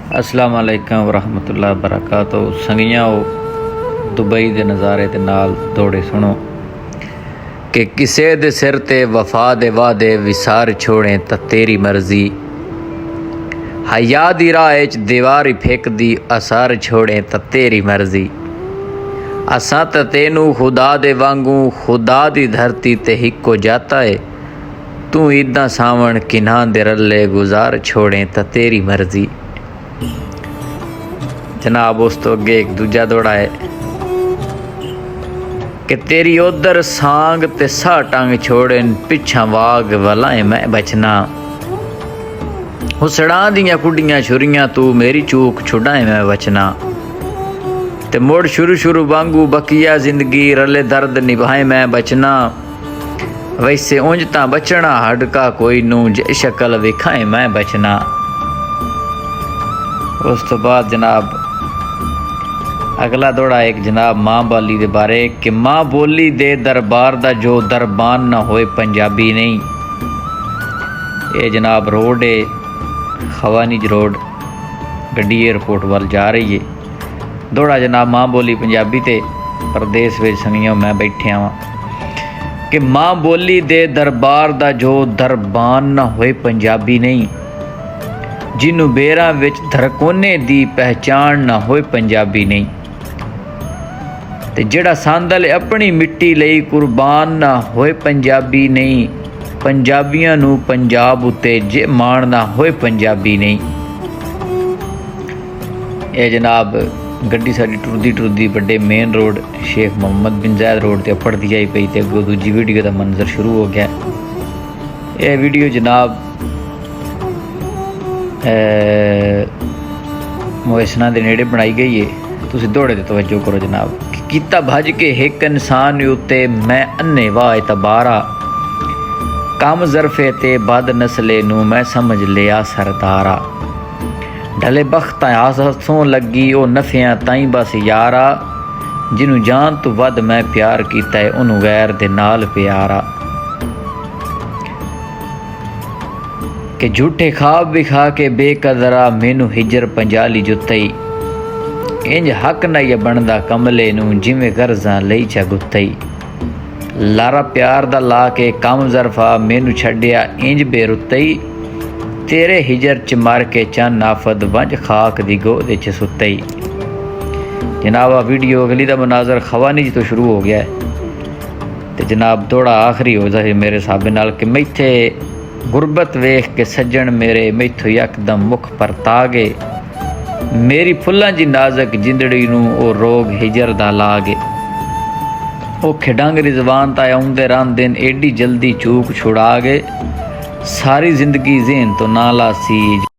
अस्सलाम वालेकुम वरहमतुल्लाहि वबरकातुहू। संगियां दुबई के नज़ारे के नाल दौड़े सुनो कि किसे दे सिर ते वफा दे वादे विसार छोड़े तो तेरी मर्जी। हया दी राह च दीवार फेंक दी असार छोड़े तो तेरी मर्जी। असां तो तेनू खुदा दे वांगू खुदा दी धरती ते हिक्को जाता है। तू इदा सावण किन्हां दे रले गुजार छोड़े तो तेरी मर्जी। जनाब उस तो अगे एक दूजा दौड़ा है कि तेरी उधर सांग ते सा टंग छोड़े पिछा वाग वलाए मैं बचना। हुसड़ा दियां कुड़ियां छुरियां तू मेरी चूक छुड़ाए मैं बचना। ते मुड़ शुरू वांगू बकिया जिंदगी रले दर्द निभाए मैं बचना। वैसे उंज तां बचना हड़का कोई नू जे शक्ल विखाए मैं बचना। उस तो बाद जनाब अगला दौड़ा एक जनाब माँ बोली के बारे कि माँ बोली दे दरबार दा जो दरबान ना होए पंजाबी नहीं। ये जनाब रोड है खवानिज रोड, गड्डी एयरपोर्ट वाल जा रही है। दौड़ा जनाब माँ बोली पंजाबी ते प्रदेश में संगियों मैं बैठिया वहाँ कि माँ बोली दे दरबार दा जो दरबान ना होए पंजाबी नहीं। जिन्नू बेरा विच धरकोने दी पहचान ना होए पंजाबी नहीं। ते जेड़ा सांदल अपनी मिट्टी लई कुर्बान ना होए पंजाबी नहीं। पंजाबियां नू पंजाब उत्ते जे मान ना होए पंजाबी नहीं। ये जनाब गड्डी साडी टुरदी बड़े मेन रोड शेख मोहम्मद बिन जायद रोड ते पड़ती जाई पई ते अगों दूजी वीडियो का मंजर शुरू हो गया। ये वीडियो जनाब मोहसना के नेड़े बनाई गई है। तुसी दौड़े ते तवज्जो करो जनाब। किता भज के एक इंसान उत्ते मैं अन्ने वाह तबारा। कम जरफे ते बद नस्ले नू मैं समझ लिया सरदारा। ढले बख्त हथों लगी ओ नफियां ताई बस यारा। जिनू जान तो वध मैं प्यार किया है उन्होंने गैर दे नाल प्यारा। कि झूठे ख्वाब विखा के बेकदरा मैनू हिजर पंजाली जुतई। इंज हक ना या बनदा कमले नू जिमें गर्जा लई चा गुतई। लारा प्यार दा ला के कम जरफा मैनू छड्डिया इंज बेरुतई। तेरे हिजर च मर के चन आफद वंज खाक दी गोद च सुतई। जनाब वीडियो अगली दा मनाजर खवानिज तो शुरू हो गया है ते जनाब थोड़ा आखिरी हो जाए मेरे हिसाब नाल कि मैथे गुरबत वेख के सज्जन मेरे मैथों यकदम मुख परता गए। मेरी फुल्लां जी नाजक जिंदड़ी नू ओ रोग हिजर दा ला गए। औखे डंग रिजवान ताए आउंदे रहिंदे न एडी जल्दी चूक छुड़ा गए। सारी जिंदगी ज़हन तो ना लासी।